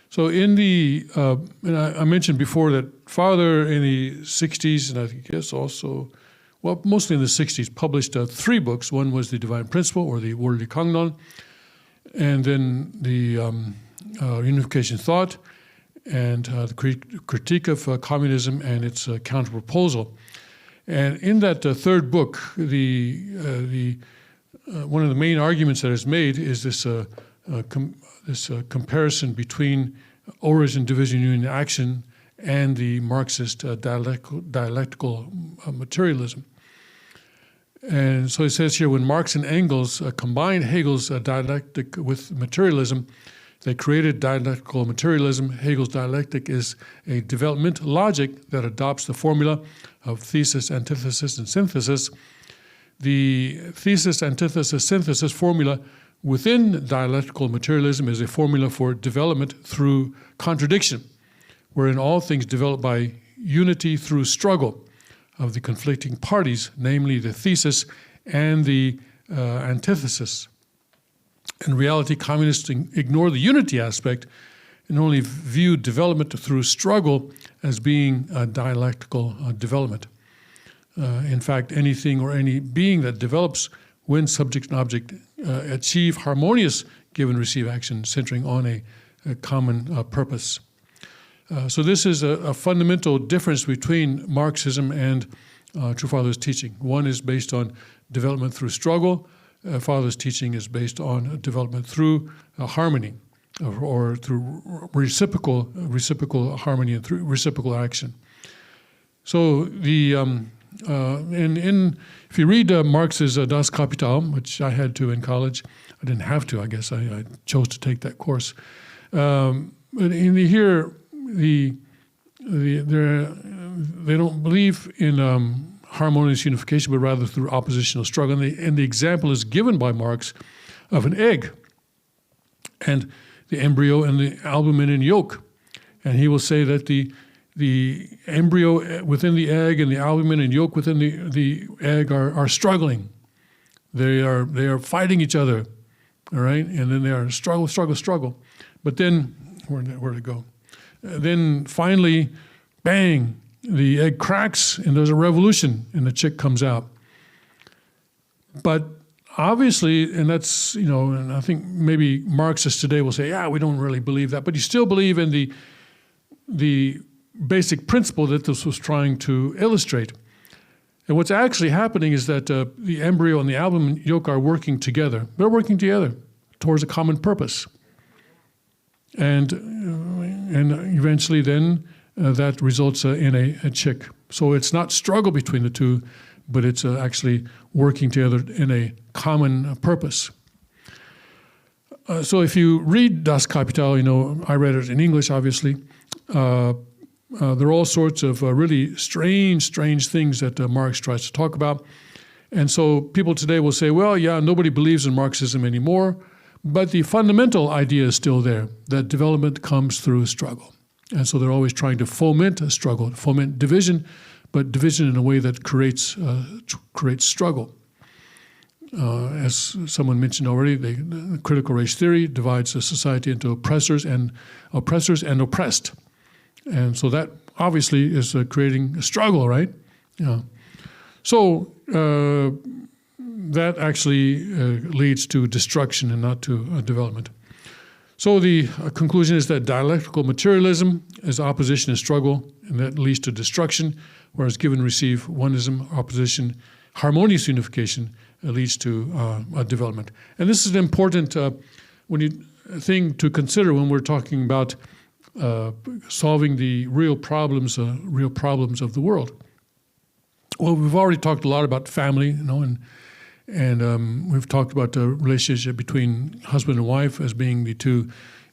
So in the, and I mentioned before that Father in the 60s, and I guess also, well, mostly in the 60s, published 3 books. One was The Divine Principle, or the Worldly Kangnon, and then the Unification Thought, and the Critique of Communism and its Counterproposal. And in that 3rd book, one of the main arguments that is made is this comparison between origin, division, union, action, and the Marxist dialectical materialism. And so it says here, when Marx and Engels combined Hegel's dialectic with materialism, they created dialectical materialism. Hegel's dialectic is a development logic that adopts the formula of thesis, antithesis, and synthesis. The thesis, antithesis, synthesis formula within dialectical materialism is a formula for development through contradiction, wherein all things develop by unity through struggle of the conflicting parties, namely the thesis and the antithesis. In reality, communists ignore the unity aspect and only view development through struggle as being a dialectical development. In fact, anything or any being that develops when subject and object achieve harmonious give and receive action centering on a common purpose. So this is a fundamental difference between Marxism and True Father's teaching. One is based on development through struggle. Father's teaching is based on development through harmony, or through reciprocal harmony and through reciprocal action. So the if you read Marx's Das Kapital, which I had to in college, I didn't have to, I guess I chose to take that course. But here, they don't believe in harmonious unification, but rather through oppositional struggle. And the example is given by Marx of an egg and the embryo and the albumin and yolk. And he will say that the embryo within the egg and the albumin and yolk within the egg are struggling. They are fighting each other, all right? And then they are struggle. But then, where'd it go? Then finally, bang, the egg cracks and there's a revolution and the chick comes out. But obviously, and that's, and I think maybe Marxists today will say, yeah, we don't really believe that, but you still believe in the basic principle that this was trying to illustrate. And what's actually happening is that the embryo and the albumin yolk are working together. They're working together towards a common purpose. And eventually then that results in a chick. So it's not struggle between the two, but it's actually working together in a common purpose. So if you read Das Kapital, I read it in English, obviously. There are all sorts of really strange things that Marx tries to talk about. And so people today will say, well, yeah, nobody believes in Marxism anymore, but the fundamental idea is still there, that development comes through struggle. And so they're always trying to foment a struggle, foment division, but division in a way that creates struggle. As someone mentioned already, the critical race theory divides a society into oppressors and oppressed. And so that obviously is creating a struggle, right? Yeah. So that actually leads to destruction and not to development. So the conclusion is that dialectical materialism is opposition and struggle, and that leads to destruction, whereas give and receive, oneism, opposition, harmonious unification leads to development. And this is an important thing to consider when we're talking about solving the real problems of the world. Well, we've already talked a lot about family, and we've talked about the relationship between husband and wife as being the two,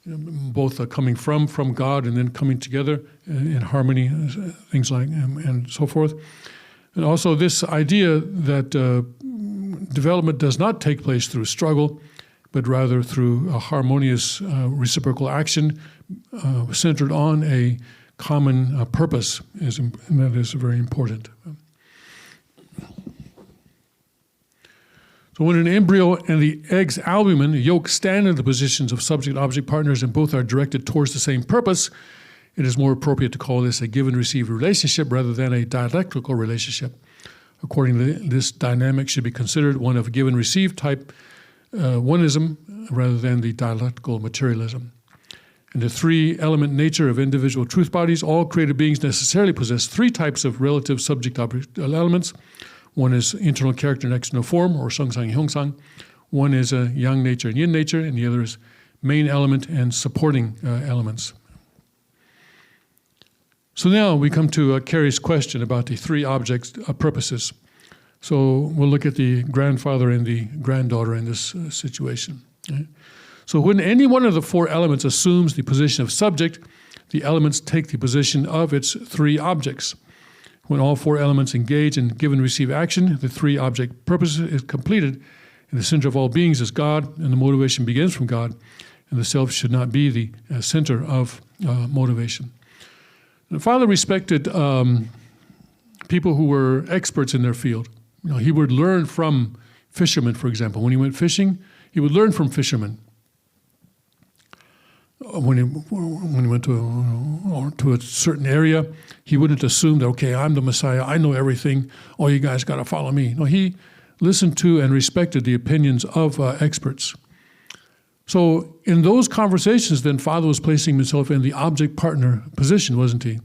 both coming from God and then coming together in harmony, things like and so forth. And also this idea that development does not take place through struggle, but rather through a harmonious reciprocal action centered on a common purpose, and that is very important. So when an embryo and the egg's albumin, the yolk, stand in the positions of subject-object partners and both are directed towards the same purpose, it is more appropriate to call this a give and receive relationship rather than a dialectical relationship. Accordingly, this dynamic should be considered one of give and receive type oneism rather than the dialectical materialism. In the three-element nature of individual truth bodies, all created beings necessarily possess three types of relative subject-object elements. One is internal character and external form, or sengsang and hyongsang. One is a yang nature and yin nature, and the other is main element and supporting elements. So now we come to Carrie's question about the three objects' purposes. So we'll look at the grandfather and the granddaughter in this situation. Okay? So when any one of the four elements assumes the position of subject, the elements take the position of its three objects. When all four elements engage in give and receive action, the three object purpose is completed, and the center of all beings is God, and the motivation begins from God, and the self should not be the center of motivation. The father respected people who were experts in their field. You know, he would learn from fishermen, for example. When he went fishing, he would learn from fishermen. When he went to a certain area, he wouldn't assume that, okay, I'm the Messiah, I know everything, all you guys got to follow me. No, he listened to and respected the opinions of experts. So in those conversations, then, Father was placing himself in the object-partner position, wasn't he?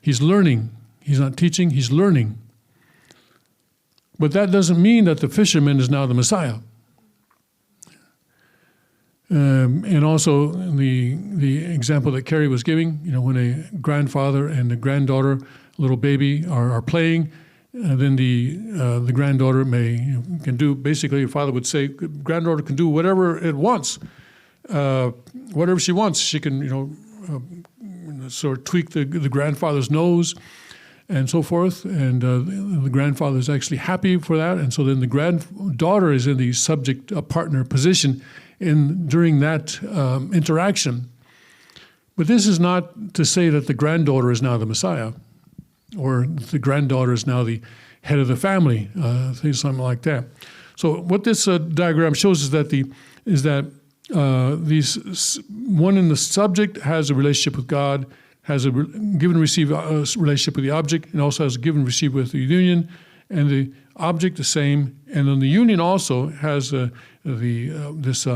He's learning. He's not teaching, he's learning. But that doesn't mean that the fisherman is now the Messiah. And also the example that Carrie was giving, you know, when a grandfather and a granddaughter, little baby, are playing, then the granddaughter can do, basically, your father would say, granddaughter can do whatever it wants, whatever she wants. She can, you know, sort of tweak the grandfather's nose and so forth, and the grandfather is actually happy for that, and so then the granddaughter is in the subject-partner position during that interaction. But this is not to say that the granddaughter is now the Messiah, or the granddaughter is now the head of the family, something like that. So what this diagram shows is that these one in the subject has a relationship with God, has a give and receive relationship with the object, and also has a give and receive with the union, and the object the same, and then the union also has this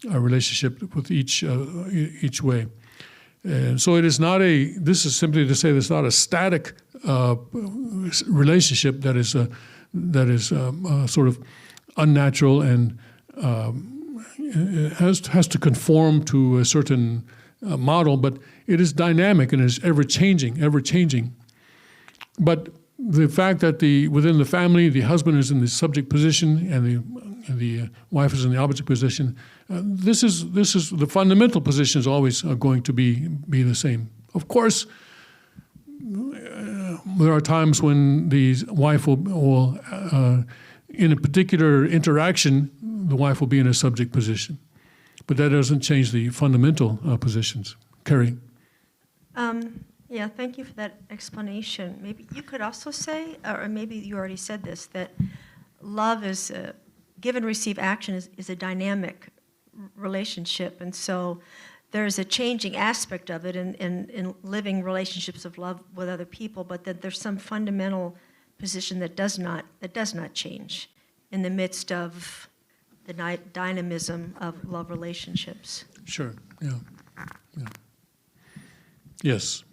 relationship with each way. And so it is not this is simply to say it's not a static relationship that is sort of unnatural and has to conform to a certain model, but it is dynamic and is ever changing. But the fact that within the family, the husband is in the subject position and the wife is in the object position, this is the fundamental position is always going to be the same. Of course, there are times when the wife will in a particular interaction, the wife will be in a subject position. But that doesn't change the fundamental positions. Carrie? Yeah, thank you for that explanation. Maybe you could also say, or maybe you already said this, that love is give and receive action is a dynamic relationship, and so there's a changing aspect of it in living relationships of love with other people, but that there's some fundamental position that does not change in the midst of the dynamism of love relationships. Sure. Yeah. Yes.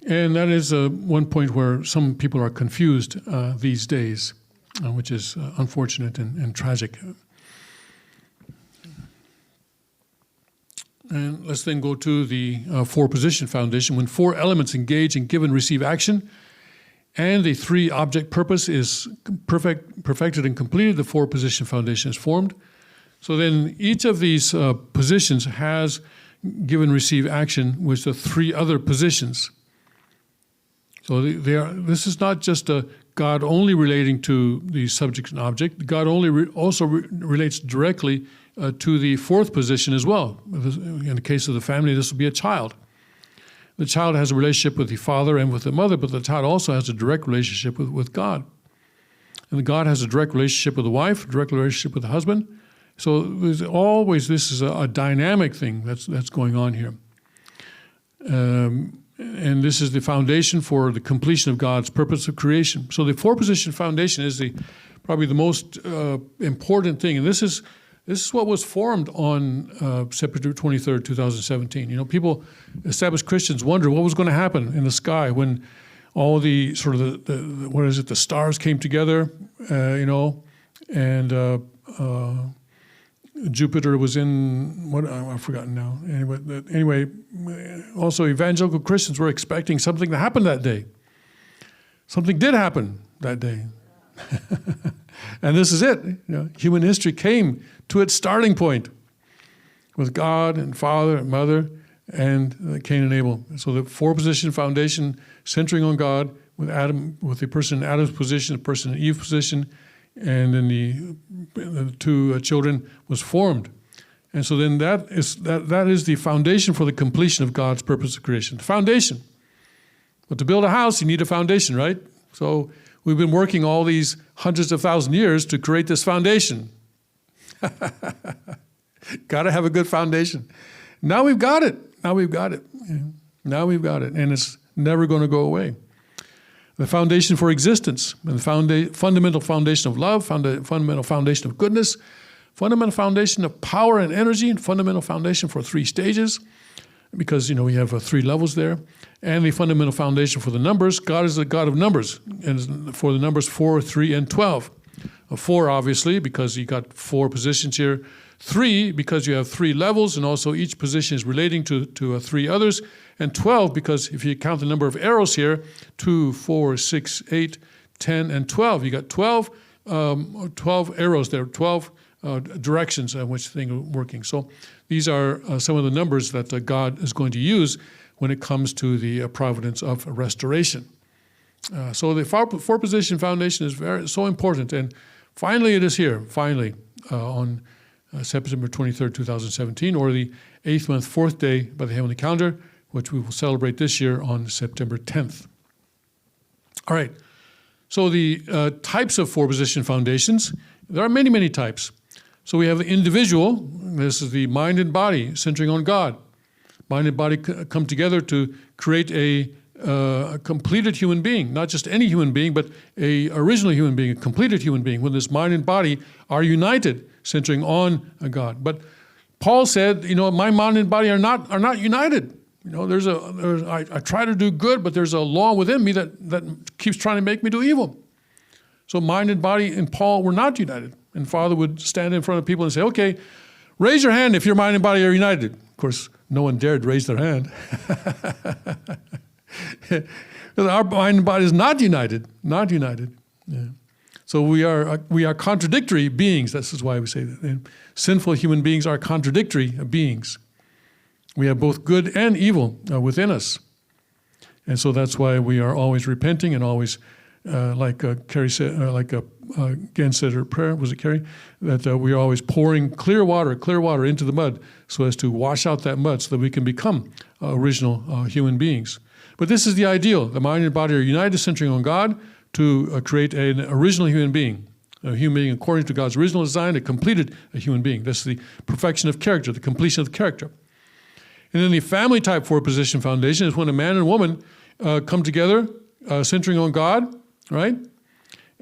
And that is one point where some people are confused these days, which is unfortunate and tragic. And let's then go to the four-position foundation. When four elements engage in give and receive action, and the three-object purpose is perfected and completed, the four-position foundation is formed. So then each of these positions has give and receive action with the three other positions. So this is not just a God only relating to the subject and object. God only also relates directly to the fourth position as well. In the case of the family, this will be a child. The child has a relationship with the father and with the mother, but the child also has a direct relationship with God. And God has a direct relationship with the wife, a direct relationship with the husband. So there's always, this is a dynamic thing that's going on here. And this is the foundation for the completion of God's purpose of creation. So the four-position foundation is probably the most important thing. And this is what was formed on September 23rd, 2017. You know, people, established Christians, wonder what was going to happen in the sky when all the sort of the stars came together, you know, and Jupiter was in, what, I've forgotten now. Anyway, also evangelical Christians were expecting something to happen that day. Something did happen that day. And this is it. You know, human history came to its starting point with God and Father and Mother and Cain and Abel. So the four-position foundation centering on God with Adam, with the person in Adam's position, the person in Eve's position, and then the two children was formed. And so then that is the foundation for the completion of God's purpose of creation. The foundation. But to build a house, you need a foundation, right? So we've been working all these hundreds of thousand years to create this foundation. Got to have a good foundation. Now we've got it. Now we've got it. Now we've got it. And it's never going to go away. The foundation for existence, and the fundamental foundation of love, fundamental foundation of goodness, fundamental foundation of power and energy, and fundamental foundation for 3 stages, because, you know, we have 3 levels there, and the fundamental foundation for the numbers. God is the God of numbers, and for the numbers 4, 3, and 12. 4, obviously, because you got 4 positions here. 3, because you have 3 levels, and also each position is relating to 3 others. And 12, because if you count the number of arrows here, 2, 4, 6, 8, 10, and 12. You got 12 arrows there, 12 directions in which things are working. So these are some of the numbers that God is going to use when it comes to the providence of restoration. So the four-position foundation is so important. And finally it is here, on September 23rd, 2017, or the 8th month, 4th day by the heavenly calendar, which we will celebrate this year on September 10th. All right, so the types of four-position foundations, there are many, many types. So we have the individual. This is the mind and body centering on God. Mind and body come together to create a completed human being, not just any human being, but a original human being, a completed human being, when this mind and body are united, centering on God. But Paul said, you know, my mind and body are not united. You know, I try to do good, but there's a law within me that keeps trying to make me do evil. So mind and body and Paul were not united. And Father would stand in front of people and say, okay, raise your hand if your mind and body are united. Of course, no one dared raise their hand. Our mind and body is not united, not united. Yeah. So we are contradictory beings. This is why we say that. And sinful human beings are contradictory beings. We have both good and evil within us. And so that's why we are always repenting and always, like Carrie said, Gen said her prayer, was it Carrie? That we are always pouring clear water into the mud so as to wash out that mud so that we can become original human beings. But this is the ideal. The mind and body are united, centering on God to create an original human being. A human being according to God's original design, a completed human being. This is the perfection of character, the completion of character. And then the family type four-position foundation is when a man and woman come together, centering on God, right?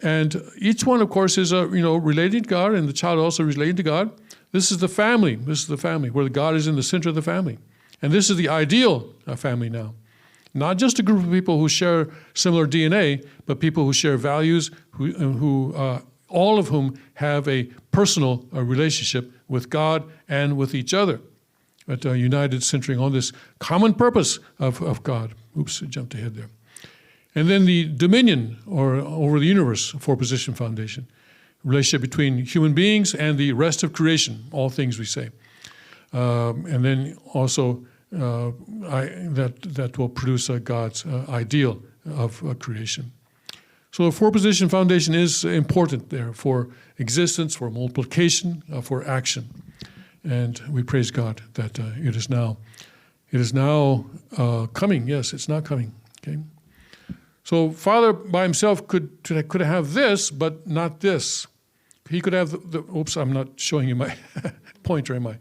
And each one, of course, is related to God, and the child also related to God. This is the family. This is the family where God is in the center of the family, and this is the ideal family now. Not just a group of people who share similar DNA, but people who share values, who all of whom have a personal relationship with God and with each other. But united, centering on this common purpose of God. Oops, I jumped ahead there. And then the dominion, or over the universe, four-position foundation. Relationship between human beings and the rest of creation, all things we say. And then also that will produce God's ideal of creation. So the four-position foundation is important there for existence, for multiplication, for action. And we praise God that it is now coming. Yes, it's now coming. Okay. So Father by himself could have this, but not this. He could have oops, I'm not showing you my pointer, am I?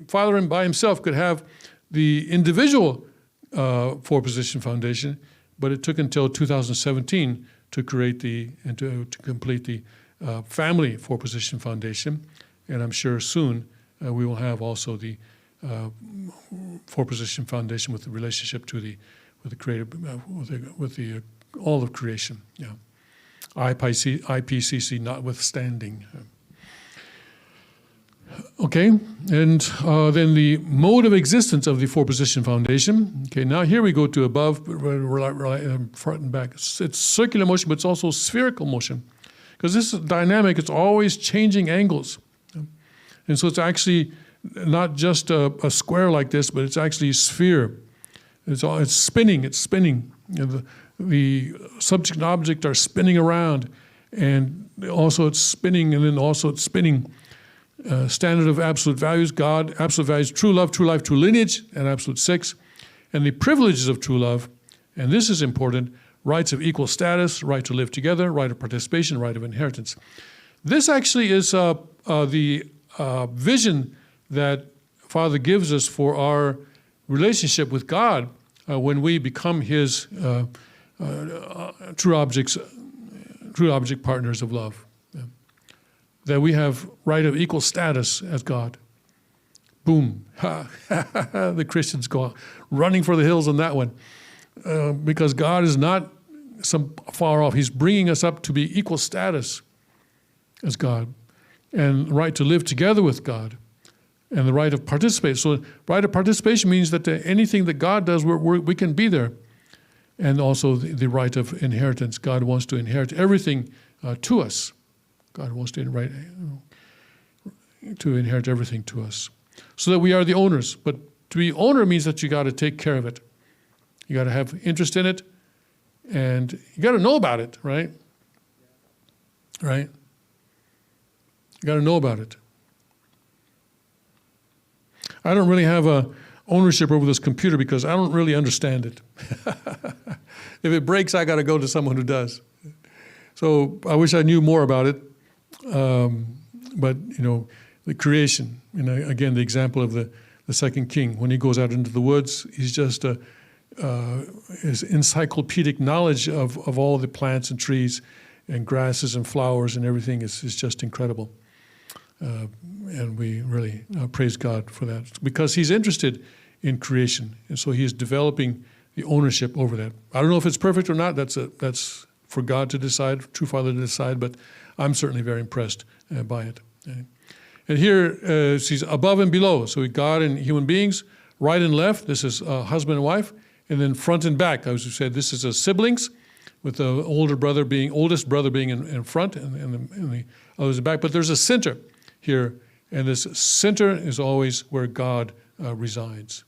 Father by himself could have the individual four-position foundation, but it took until 2017 to create to complete the family four-position foundation, and I'm sure soon we will have also the four-position foundation with the relationship to the creative with the all of creation. Yeah, IPCC notwithstanding. Okay, and then the mode of existence of the four-position foundation. Okay, now here we go to above, front and back. It's circular motion, but it's also spherical motion. Because this is dynamic, it's always changing angles. And so it's actually not just a square like this, but it's actually a sphere. It's spinning. You know, the subject and object are spinning around, and also it's spinning, and then also it's spinning. Standard of absolute values, God, absolute values, true love, true life, true lineage, and absolute six. And the privileges of true love, and this is important, rights of equal status, right to live together, right of participation, right of inheritance. This actually is the vision that Father gives us for our relationship with God when we become His true object partners of love. That we have right of equal status as God. Boom. The Christians go running for the hills on that one. Because God is not some far off. He's bringing us up to be equal status as God. And the right to live together with God. And the right of participate. So right of participation means that anything that God does, we can be there. And also the right of inheritance. God wants to inherit everything to us. God wants to inherit everything to us, so that we are the owners. But to be owner means that you got to take care of it. You got to have interest in it, and you got to know about it, right? Right? You got to know about it. I don't really have a ownership over this computer because I don't really understand it. If it breaks, I got to go to someone who does. So I wish I knew more about it. But, you know, the creation, you know, again, the example of the second king, when he goes out into the woods, he's just his encyclopedic knowledge of all the plants and trees and grasses and flowers and everything is just incredible. And we really praise God for that, because he's interested in creation. And so he is developing the ownership over that. I don't know if it's perfect or not. That's for God to decide, true Father to decide, but I'm certainly very impressed by it. And here, she's above and below. So God and human beings, right and left. This is husband and wife. And then front and back. As we said, this is siblings, with the oldest brother being in front and the others in back. But there's a center here. And this center is always where God resides.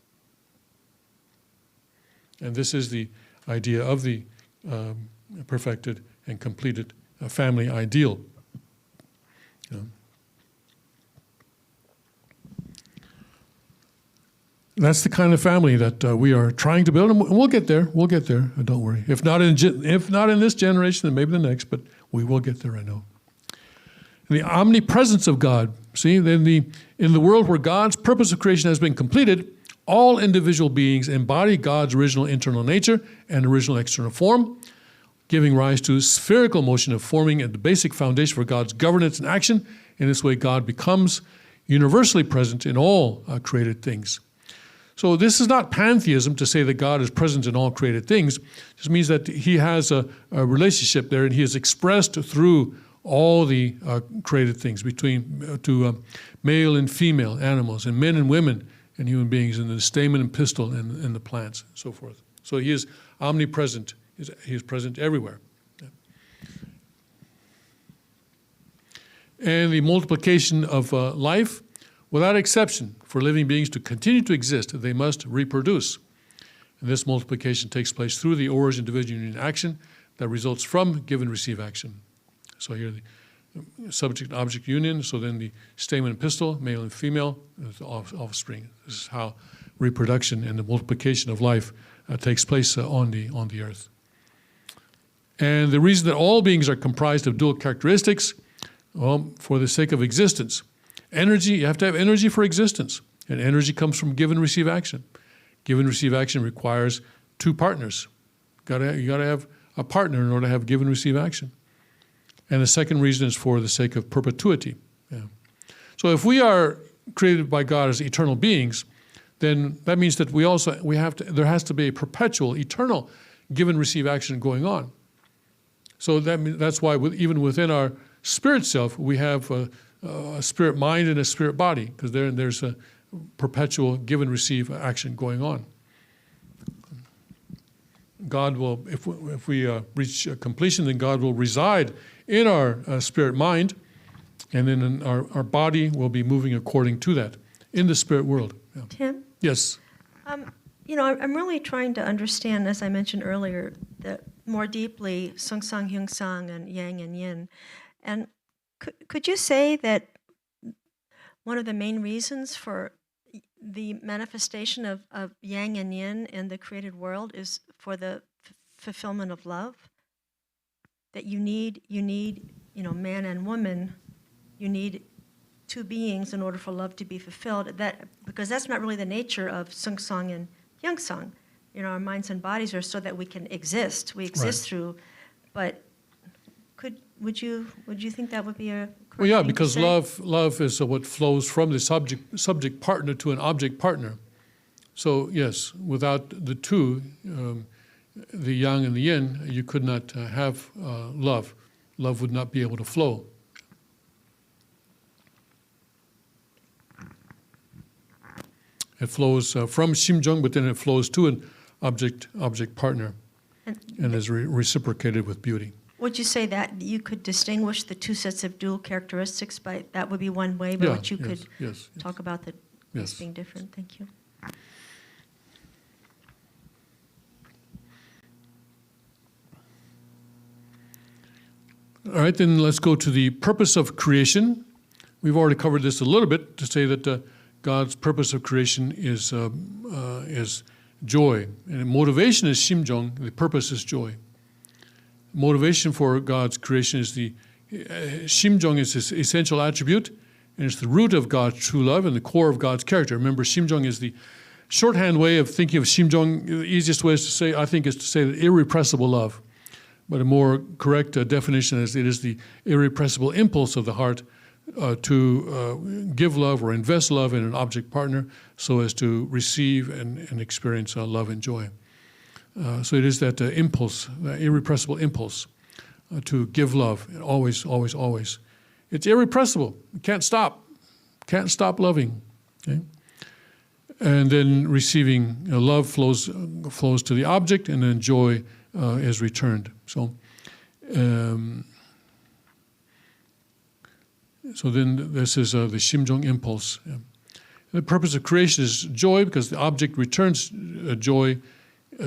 And this is the idea of the perfected and completed family ideal. That's the kind of family that we are trying to build, and we'll get there. We'll get there. Don't worry. If not in this generation, then maybe the next. But we will get there. I know. And the omnipresence of God. See, in the world where God's purpose of creation has been completed, all individual beings embody God's original internal nature and original external form, giving rise to spherical motion of forming the basic foundation for God's governance and action. In this way, God becomes universally present in all created things. So this is not pantheism to say that God is present in all created things. It just means that he has a relationship there, and he is expressed through all the created things, to male and female animals, and men and women, and human beings, and the stamen and pistil, and the plants, and so forth. So he is omnipresent. He is present everywhere. And the multiplication of life, without exception, for living beings to continue to exist, they must reproduce. And this multiplication takes place through the origin, division, union, action that results from give and receive action. So here subject and object union. So then the stamen and pistil, male and female, is the offspring. This is how reproduction and the multiplication of life takes place on the earth. And the reason that all beings are comprised of dual characteristics, well, for the sake of existence. Energy, you have to have energy for existence. And energy comes from give and receive action. Give and receive action requires two partners. You gotta have a partner in order to have give and receive action. And the second reason is for the sake of perpetuity. Yeah. So if we are created by God as eternal beings, then that means that there has to be a perpetual, eternal give and receive action going on. So that's why even within our spirit self, we have a spirit mind and a spirit body, because there's a perpetual give and receive action going on. God will, if we reach completion, then God will reside in our spirit mind, and then our body will be moving according to that in the spirit world. Yeah. Tim? Yes. I'm really trying to understand, as I mentioned earlier, that more deeply Seung-sang, Hyung-sang, and Yang and Yin. And could you say that one of the main reasons for the manifestation of Yang and Yin in the created world is for the fulfillment of love? That you need, man and woman, you need two beings in order for love to be fulfilled. Because that's not really the nature of Seung-sang and Hyung-sang. Our minds and bodies are so that we can exist. We exist through, but would you think that would be a correct Well, yeah, thing because to say? love is what flows from the subject partner to an object partner. So yes, without the two, the yang and the yin, you could not have love. Love would not be able to flow. It flows from 심정, but then it flows to an object partner, and is reciprocated with beauty. Would you say that you could distinguish the two sets of dual characteristics by that would be one way by which you could talk about this being different? Thank you. All right, then let's go to the purpose of creation. We've already covered this a little bit to say that God's purpose of creation is joy, and motivation is 심정. The purpose is joy. Motivation for God's creation is 심정 is his essential attribute, and it's the root of God's true love and the core of God's character. Remember, 심정 is the shorthand way of thinking of 심정. The easiest way is to say that irrepressible love. But a more correct definition is it is the irrepressible impulse of the heart to give love or invest love in an object partner so as to receive and experience love and joy. So it is that impulse, that irrepressible impulse to give love, always, always, always. It's irrepressible. You can't stop loving. Okay? And then receiving love flows to the object, and then joy is returned. So then this is the 심정 impulse. The purpose of creation is joy, because the object returns joy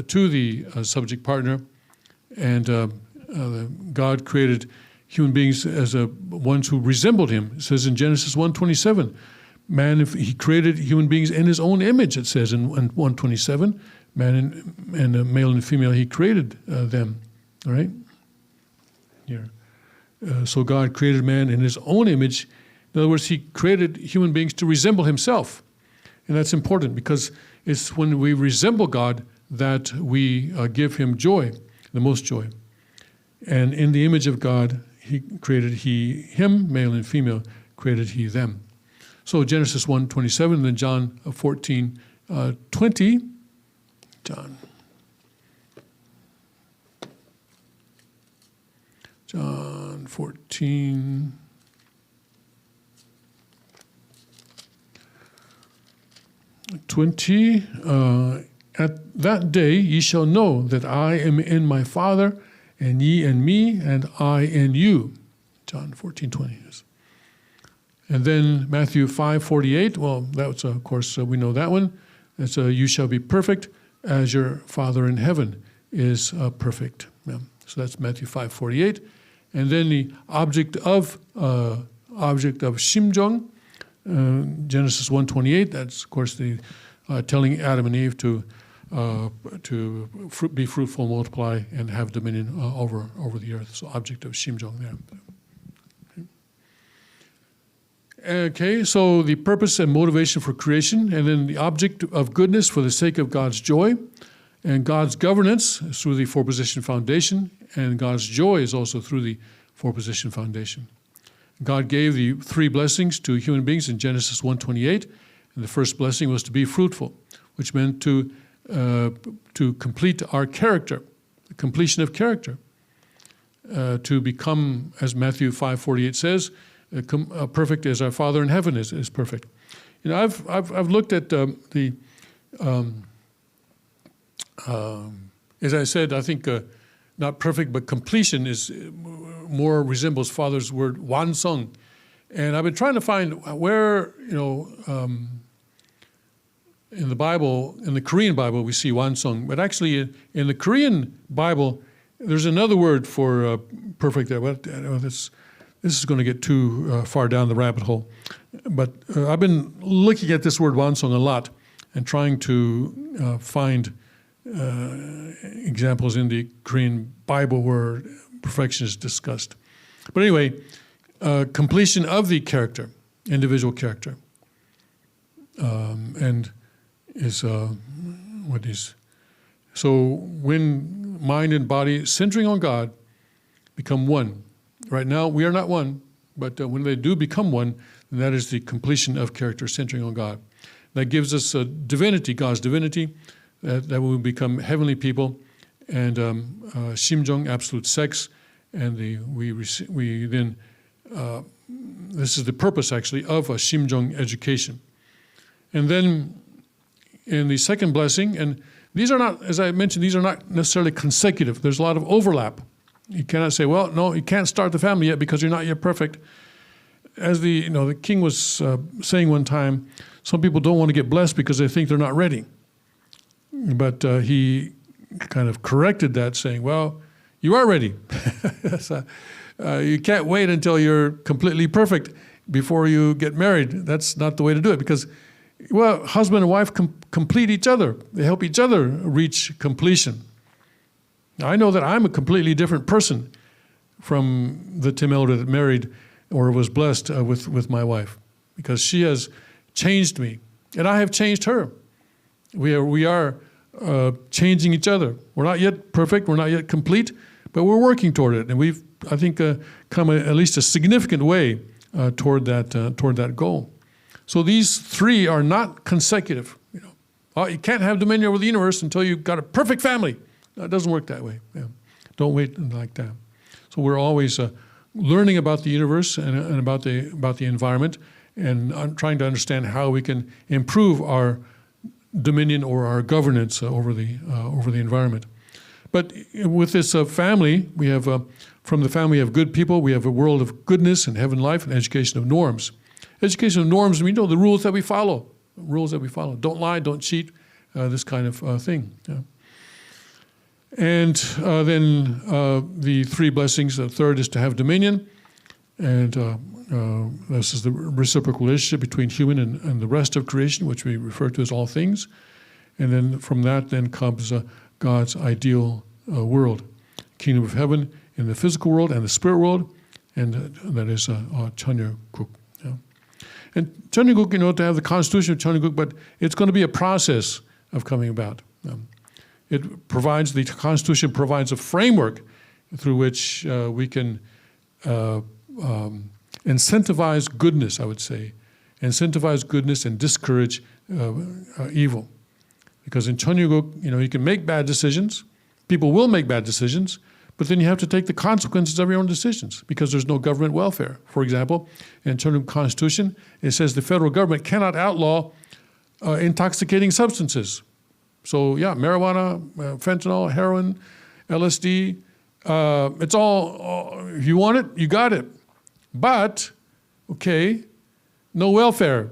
to the subject partner, and God created human beings as ones who resembled him. It says in Genesis 1:27, he created human beings in his own image, it says in 1:27, man and male and female, he created them, all right? Here. So God created man in his own image. In other words, he created human beings to resemble himself. And that's important, because it's when we resemble God that we give him joy, the most joy. And in the image of God, he created him, male and female, created he them. So Genesis 1:27, and then John 14:20. John 14. At that day ye shall know that I am in my Father, and ye in me, and I in you. John 14:20. And then Matthew 5:48. Well, that's of course we know that one. It's you shall be perfect as your Father in heaven is perfect. Yeah. So that's Matthew 5:48. And then the object of 심정, Genesis 1:28. That's of course the telling Adam and Eve to be fruitful, multiply, and have dominion over the earth. So object of 심정 there. Okay, so the purpose and motivation for creation, and then the object of goodness for the sake of God's joy, and God's governance through the four-position foundation, and God's joy is also through the four-position foundation. God gave the three blessings to human beings in Genesis 1:28, and the first blessing was to be fruitful, which meant to complete our character, the completion of character, to become, as Matthew 5:48 says, perfect as our Father in heaven is perfect. You know, I've looked at as I said, I think not perfect, but completion is more resembles Father's word 완성, and I've been trying to find where, you know, in the Bible, in the Korean Bible, we see 완성, but actually in the Korean Bible, there's another word for perfect. This is going to get too far down the rabbit hole, but I've been looking at this word 완성 a lot and trying to find examples in the Korean Bible where perfection is discussed. But anyway, completion of the character, individual character, and is what is. So when mind and body centering on God become one. Right now we are not one, but when they do become one, then that is the completion of character centering on God. That gives us divinity, God's divinity, that we will become heavenly people, and 심정, absolute sex, and we then this is the purpose actually of a 심정 education. And then in the second blessing, and these are not, as I mentioned, these are not necessarily consecutive. There's a lot of overlap. You cannot say, well, no, you can't start the family yet because you're not yet perfect. As the king was saying one time, some people don't want to get blessed because they think they're not ready. But he kind of corrected that, saying, well, you are ready. You can't wait until you're completely perfect before you get married. That's not the way to do it, because, well, husband and wife complete each other. They help each other reach completion. Now, I know that I'm a completely different person from the Tim Elder that married or was blessed with my wife, because she has changed me, and I have changed her. We are changing each other. We're not yet perfect. We're not yet complete, but we're working toward it, and we've, I think, come at least a significant way toward that goal. So these three are not consecutive. You can't have dominion over the universe until you've got a perfect family. No, it doesn't work that way. Yeah. Don't wait like that. So we're always learning about the universe and about the environment, and trying to understand how we can improve our dominion or our governance over the environment. But with this family, we have from the family of good people, we have a world of goodness and heaven life and education of norms. Education of norms, we know the rules that we follow. Don't lie, don't cheat, this kind of thing. Yeah. And then the three blessings. The third is to have dominion, and this is the reciprocal relationship between human and the rest of creation, which we refer to as all things. And then from that then comes God's ideal world, kingdom of heaven in the physical world and the spirit world, and that is Cheonryuk. Yeah. And Cheonryuk, to have the constitution of Cheonryuk, but it's going to be a process of coming about. The Constitution provides a framework through which we can incentivize goodness, I would say. Incentivize goodness and discourage evil. Because in Cheonryuk, you can make bad decisions. People will make bad decisions, but then you have to take the consequences of your own decisions because there's no government welfare. For example, in Cheonryuk Constitution, it says the federal government cannot outlaw intoxicating substances. So yeah, marijuana, fentanyl, heroin, LSD, it's all, if you want it, you got it. But, okay, no welfare.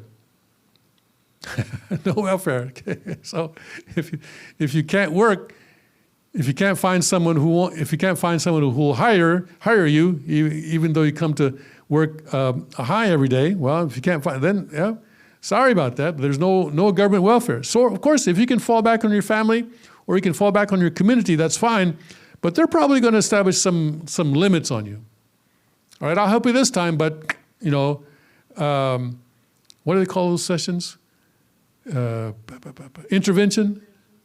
No welfare. Okay. So if you can't work, if you can't find someone who will hire you, even though you come to work high every day, well, if you can't find, then yeah, sorry about that. But there's no government welfare. So of course, if you can fall back on your family or you can fall back on your community, that's fine. But they're probably going to establish some limits on you. All right, I'll help you this time, but you know, what do they call those sessions?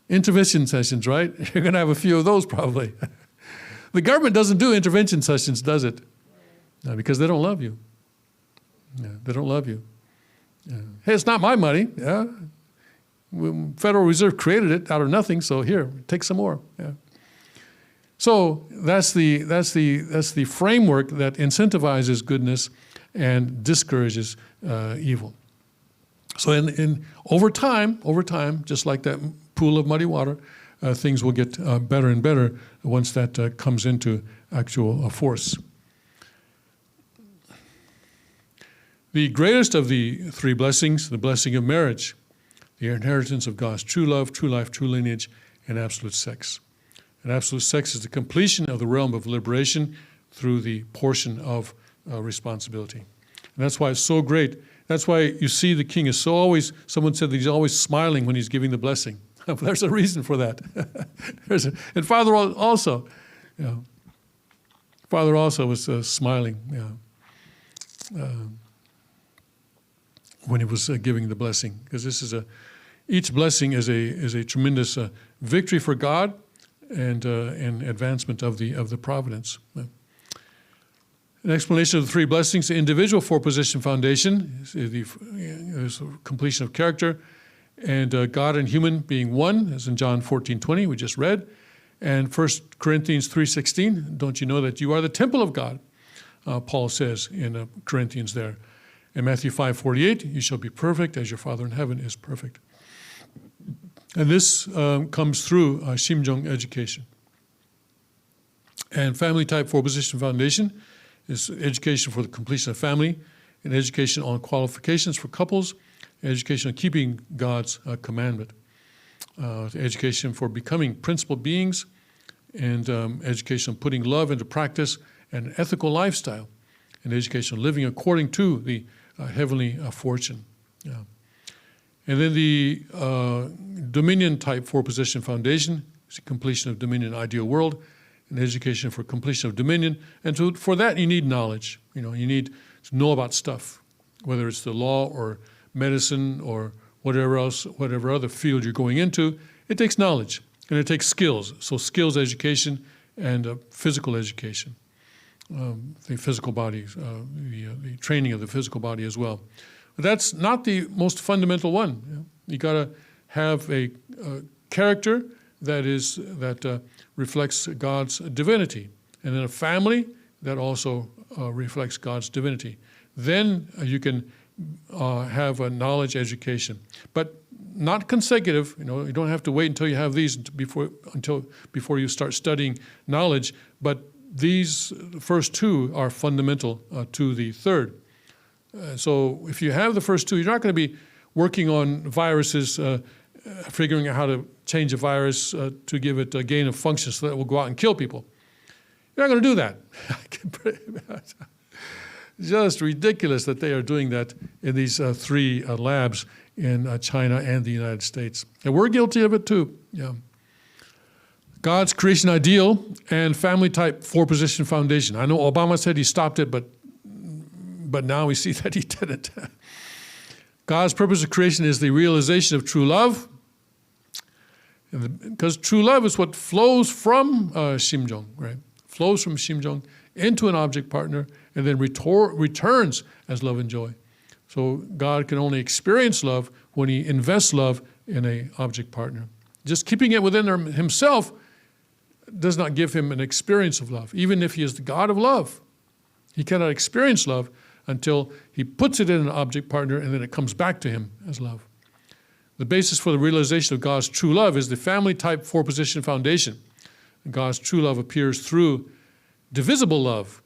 Intervention sessions, right? You're going to have a few of those probably. The government doesn't do intervention sessions, does it? No, because they don't love you. Yeah, they don't love you. Yeah. Hey, it's not my money. Yeah, Federal Reserve created it out of nothing, so here, take some more. Yeah. So that's the framework that incentivizes goodness and discourages evil. So over time, just like that pool of muddy water, things will get better and better once that comes into actual force. The greatest of the three blessings, the blessing of marriage, the inheritance of God's true love, true life, true lineage, and absolute sex. And absolute sex is the completion of the realm of liberation through the portion of responsibility. And that's why it's so great. That's why you see the king is so always, someone said that he's always smiling when he's giving the blessing. There's a reason for that. And Father also, you know, Father also was smiling, you know, when he was giving the blessing, because this is each blessing is a tremendous victory for God and advancement of the providence. An explanation of the three blessings: the individual four-position foundation is the completion of character, and God and human being one, as in John 14:20 we just read, and 1 Corinthians 3:16. Don't you know that you are the temple of God? Paul says in Corinthians there. In Matthew 5:48, you shall be perfect as your Father in heaven is perfect. And this comes through Shimjong education. And family type four-position foundation is education for the completion of family, and education on qualifications for couples, education on keeping God's commandment, education for becoming principal beings, and education on putting love into practice and an ethical lifestyle, and education on living according to the heavenly fortune. Yeah. And then the dominion type four-position foundation is the completion of dominion ideal world, and education for completion of dominion. And for that, you need knowledge. You know, you need to know about stuff, whether it's the law or medicine or whatever else, whatever other field you're going into. It takes knowledge and it takes skills. So skills education and physical education, the physical body, the training of the physical body as well. But that's not the most fundamental one. You got to have a character that reflects God's divinity, and then a family that also reflects God's divinity. Then you can have a knowledge education, but not consecutive. You know, you don't have to wait until you have these before you start studying knowledge. But these first two are fundamental to the third. So if you have the first two, you're not going to be working on viruses, figuring out how to change a virus to give it a gain of function so that it will go out and kill people. You're not going to do that. Just ridiculous that they are doing that in these three labs in China and the United States. And we're guilty of it too. Yeah. God's creation ideal and family type four-position foundation. I know Obama said he stopped it, but now we see that he didn't. God's purpose of creation is the realization of true love, because true love is what flows from Shimjong, right? Flows from Shimjong into an object partner and then returns as love and joy. So God can only experience love when he invests love in an object partner. Just keeping it within himself does not give him an experience of love. Even if he is the God of love, he cannot experience love until he puts it in an object partner and then it comes back to him as love. The basis for the realization of God's true love is the family type four-position foundation. And God's true love appears through divisible love.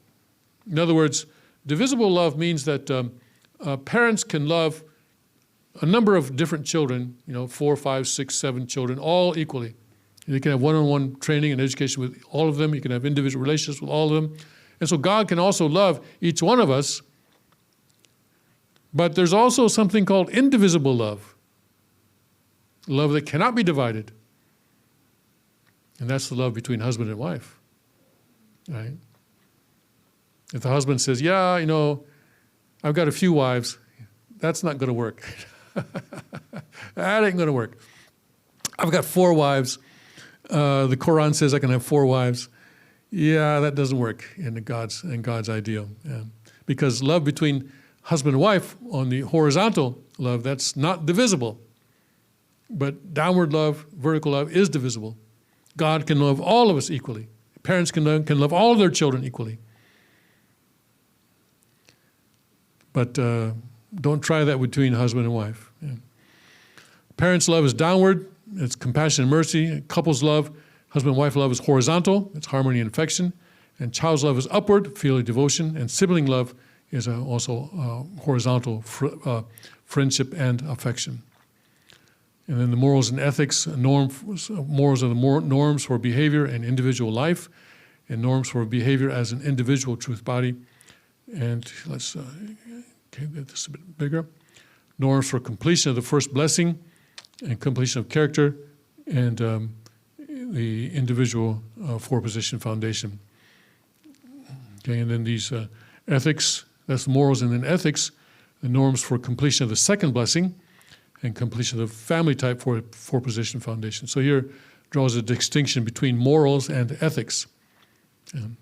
In other words, divisible love means that parents can love a number of different children, 4, 5, 6, 7 children, all equally. You can have one-on-one training and education with all of them. You can have individual relationships with all of them. And so God can also love each one of us. But there's also something called indivisible love. Love that cannot be divided. And that's the love between husband and wife. Right? If the husband says, yeah, you know, I've got a few wives, that's not going to work. That ain't going to work. I've got 4 wives. The Quran says I can have 4 wives. Yeah, that doesn't work in God's ideal. Yeah. Because love between husband and wife, on the horizontal love, that's not divisible. But downward love, vertical love is divisible. God can love all of us equally. Parents can love all of their children equally. But don't try that between husband and wife. Yeah. Parents' love is downward. It's compassion and mercy. Couples' love, husband and wife love is horizontal. It's harmony and affection. And child's love is upward, filial devotion. And sibling love is also horizontal, friendship and affection. And then the morals and ethics, morals are the norms for behavior and individual life, and norms for behavior as an individual truth body. And let's get this a bit bigger. Norms for completion of the first blessing and completion of character, and the individual 4-position foundation. Okay, and then these ethics, that's morals, and then ethics, the norms for completion of the second blessing and completion of the family type 4-position foundation. So here draws a distinction between morals and ethics. And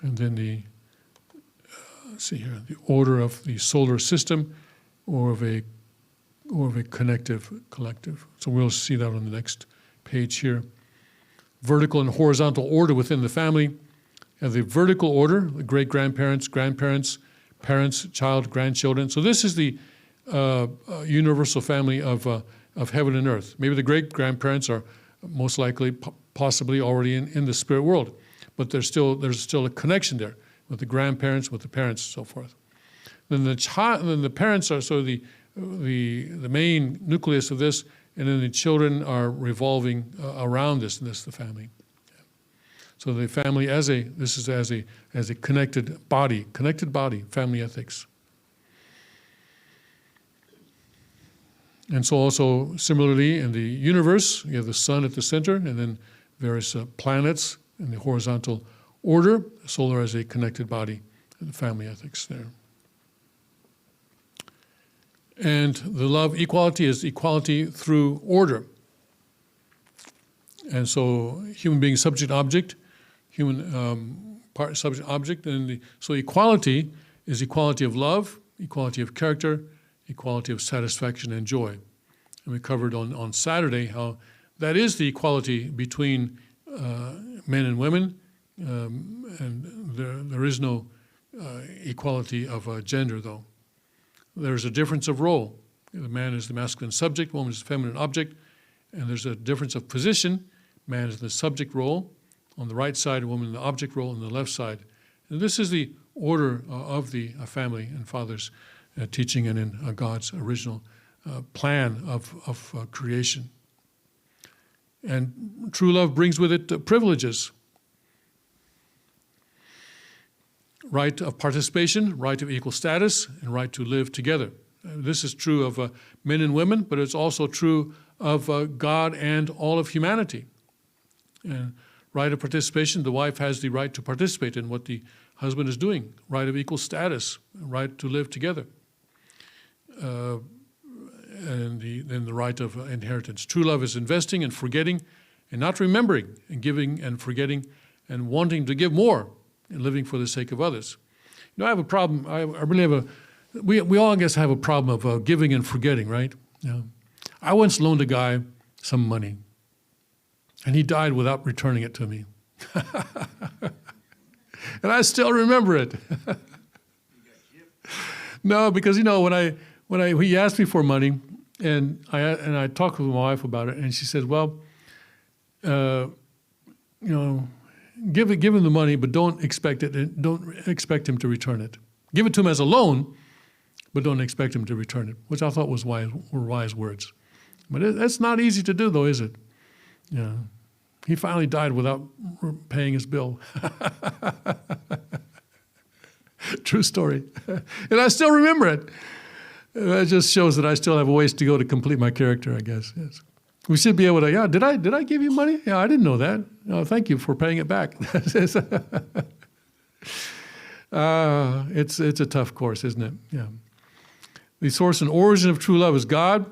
then the, let's see here, the order of the solar system or of a connective collective. So we'll see that on the next page here. Vertical and horizontal order within the family. And the vertical order, the great-grandparents, grandparents, parents, child, grandchildren. So this is the universal family of heaven and earth. Maybe the great-grandparents are most likely, possibly already in the spirit world, but there's still a connection there with the grandparents, with the parents, and so forth. Then the parents are sort of the main nucleus of this, and then the children are revolving around this, and this is the family. So the family as a connected body, family ethics. And so also similarly in the universe, you have the sun at the center, and then various planets in the horizontal order, solar as a connected body, and the family ethics there. And the love equality is equality through order. And so human being subject-object, human part subject-object, and so equality is equality of love, equality of character, equality of satisfaction and joy. And we covered on Saturday how that is the equality between men and women, and there is no equality of gender, though. There's a difference of role. The man is the masculine subject, woman is the feminine object, and there's a difference of position. Man is in the subject role on the right side, woman in the object role on the left side. And this is the order of the family and father's teaching and in God's original plan of creation. And true love brings with it privileges. Right of participation, right of equal status, and right to live together. This is true of men and women, but it's also true of God and all of humanity. And right of participation, the wife has the right to participate in what the husband is doing. Right of equal status, right to live together. And then the right of inheritance. True love is investing and forgetting and not remembering, and giving and forgetting and wanting to give more and living for the sake of others. You know, I have a problem. I really have we all, I guess, have a problem of giving and forgetting, right? You know, I once loaned a guy some money, and he died without returning it to me. And I still remember it. No, because, you know, when he asked me for money, and I talked with my wife about it, and she said, well, you know, give him the money, but don't expect him to return it. Give it to him as a loan, but don't expect him to return it, which I thought were wise words. But that's not easy to do, though, is it? Yeah. He finally died without paying his bill. True story. And I still remember it. That just shows that I still have a ways to go to complete my character, I guess. Yes. We should be able to, yeah, did I give you money? Yeah, I didn't know that. Oh, thank you for paying it back. It's a tough course, isn't it? Yeah. The source and origin of true love is God.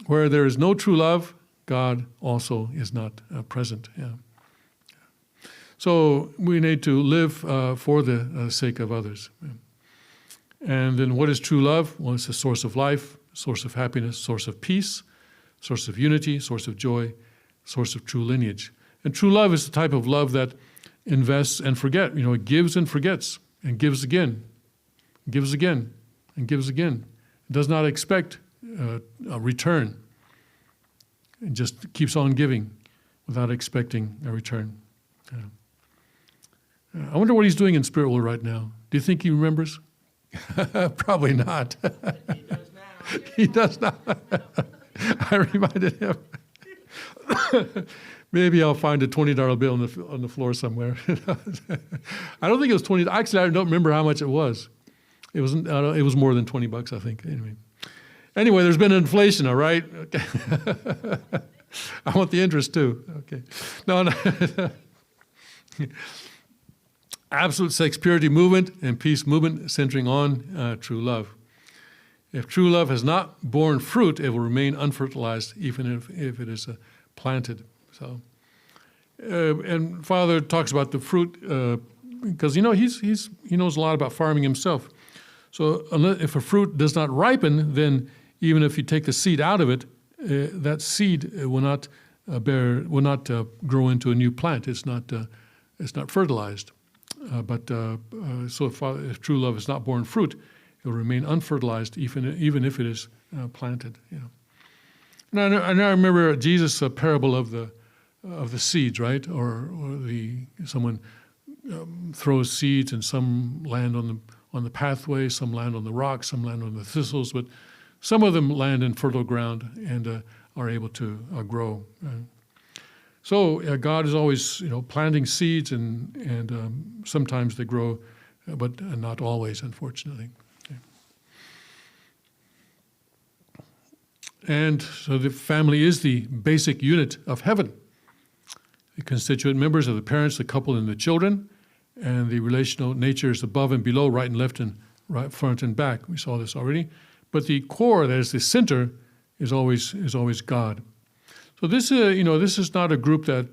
Where there is no true love, God also is not present. Yeah. So we need to live for the sake of others. Yeah. And then what is true love? Well, it's a source of life, source of happiness, source of peace, source of unity, source of joy, source of true lineage. And true love is the type of love that invests and forgets. It gives and forgets and gives again, gives again, and gives again. It does not expect a return. It just keeps on giving without expecting a return. I wonder what he's doing in spirit world right now. Do you think he remembers? Probably not. He does now. He does not. I reminded him. Maybe I'll find a $20 bill on the floor somewhere. I don't think it was 20. Actually, I don't remember how much it was. It was more than $20, I think. Anyway, there's been inflation, all right? Okay. I want the interest too. Okay. No. Absolute sex purity movement and peace movement centering on true love. If true love has not borne fruit, it will remain unfertilized, even if it is planted. So, and Father talks about the fruit because he knows a lot about farming himself. So, if a fruit does not ripen, then even if you take the seed out of it, that seed will not grow into a new plant. It's not fertilized. So if true love is not borne fruit, it will remain unfertilized, even if it is planted. And I remember Jesus' parable of the seeds, right? Or someone throws seeds, and some land on the pathway, some land on the rocks, some land on the thistles, but some of them land in fertile ground and are able to grow. So God is always, planting seeds, and sometimes they grow, but not always, unfortunately. Okay. And so the family is the basic unit of heaven. The constituent members are the parents, the couple, and the children, and the relational nature is above and below, right and left, and right, front and back. We saw this already. But the core, that is the center, is always God. So this is not a group that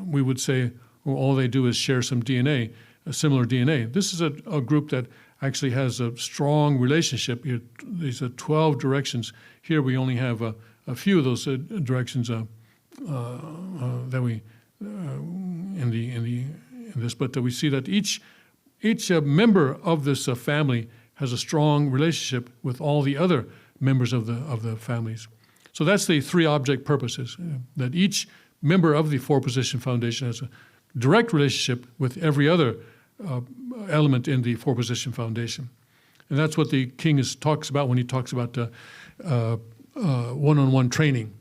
we would say, well, all they do is share some DNA, a similar DNA. This is a group that actually has a strong relationship. These are 12 directions. Here we only have a few of those directions that we in this, but we see that each member of this family has a strong relationship with all the other members of the families. So that's the three object purposes, that each member of the four-position foundation has a direct relationship with every other element in the four-position foundation. And that's what the king talks about when he talks about one-on-one training.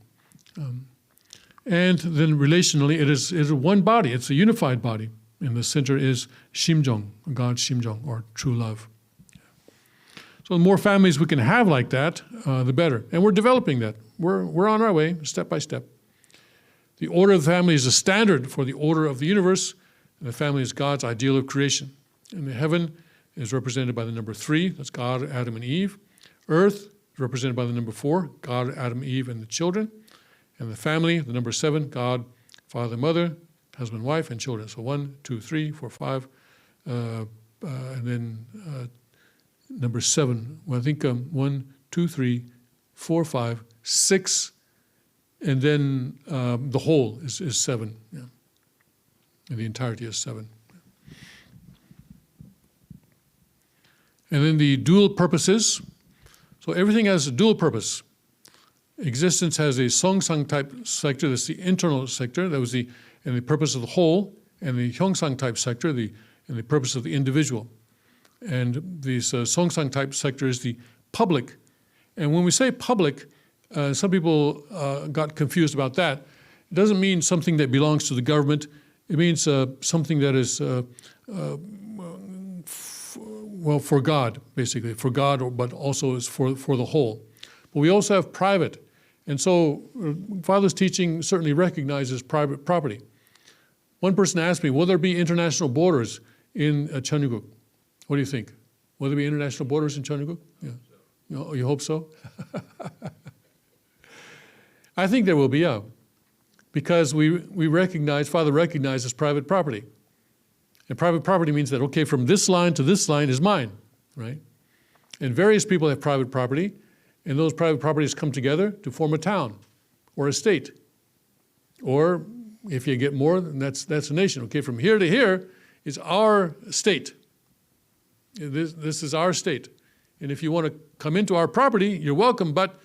And then relationally, it is one body. It's a unified body. In the center is Shimjong, God's Shimjong, or true love. So the more families we can have like that, the better. And we're developing that. We're on our way, step by step. The order of the family is a standard for the order of the universe, and the family is God's ideal of creation. And the heaven is represented by the number 3, that's God, Adam, and Eve. Earth is represented by the number 4, God, Adam, Eve, and the children. And the family, the number 7, God, father, mother, husband, wife, and children. So 1, 2, 3, 4, 5, and then number 7. Well, I think 1, 2, 3, 4, 5, 6, and then the whole is 7. Yeah. And the entirety is 7. And then the dual purposes. So everything has a dual purpose. Existence has a Songsang type sector, that's the internal sector, that was the purpose of the whole, and the Hyongsang type sector, and the purpose of the individual. And this Songsang type sector is the public. And when we say public, Some people got confused about that. It doesn't mean something that belongs to the government. It means something that is, for God, basically, for God, but also is for the whole. But we also have private. And so Father's teaching certainly recognizes private property. One person asked me, will there be international borders in Cheongguk? What do you think? Will there be international borders in Cheongguk? Yeah. You hope so? I think there will be, yeah. Because we recognize, Father recognizes private property. And private property means that, okay, from this line to this line is mine, right? And various people have private property, and those private properties come together to form a town or a state. Or if you get more, then that's a nation. Okay, from here to here is our state. This is our state. And if you want to come into our property, you're welcome, but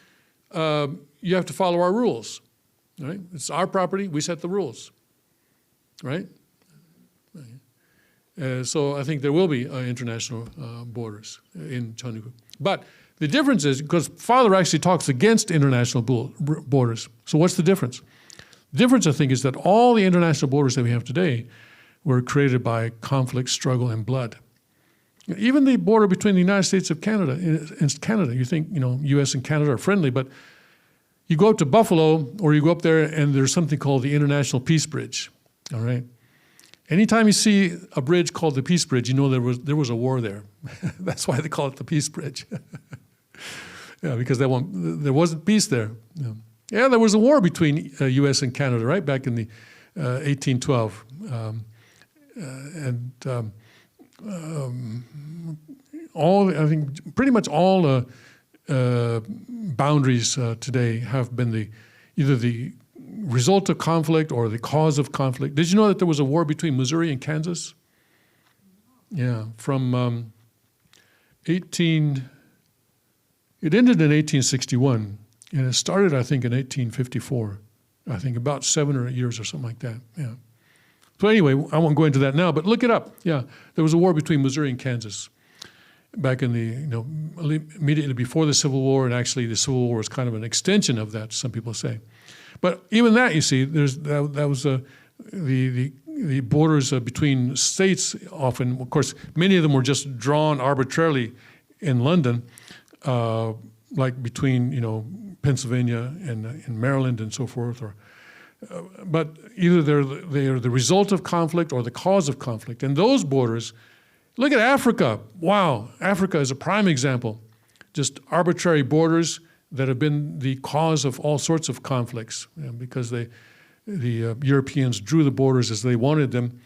you have to follow our rules, right? It's our property, we set the rules, right? So I think there will be international borders in Cheongguk. But the difference is, because Father actually talks against international borders. So what's the difference? The difference, I think, is that all the international borders that we have today were created by conflict, struggle, and blood. Even the border between the United States of Canada and Canada, you think, U.S. and Canada are friendly, but you go up to Buffalo, or you go up there, and there's something called the International Peace Bridge, all right? Anytime you see a bridge called the Peace Bridge, you know there was a war there. That's why they call it the Peace Bridge. Yeah, because there wasn't peace there. Yeah, there was a war between U.S. and Canada, right, back in the 1812. I think pretty much all boundaries today have been either the result of conflict or the cause of conflict. Did you know that there was a war between Missouri and Kansas? Yeah, from it ended in 1861, and it started, I think, in 1854. I think about 7 or 8 years or something like that, yeah. So anyway, I won't go into that now, but look it up. Yeah, there was a war between Missouri and Kansas back in the, immediately before the Civil War, and actually the Civil War was kind of an extension of that, some people say. But even that, you see, that was the borders between states often, of course, many of them were just drawn arbitrarily in London, like between, Pennsylvania and Maryland and so forth, but either they're the result of conflict or the cause of conflict. And those borders, look at Africa. Wow, Africa is a prime example. Just arbitrary borders that have been the cause of all sorts of conflicts, because the Europeans drew the borders as they wanted them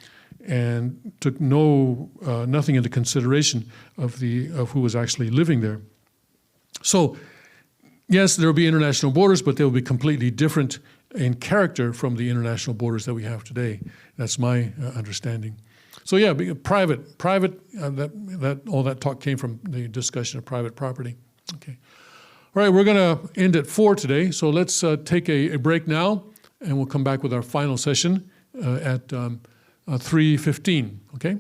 and took nothing into consideration of who was actually living there. So, yes, there will be international borders, but they will be completely different in character from the international borders that we have today. That's my understanding. So yeah, private. That all that talk came from the discussion of private property. Okay. All right, we're going to end at 4 today. So let's take a break now, and we'll come back with our final session at 3:15. Okay.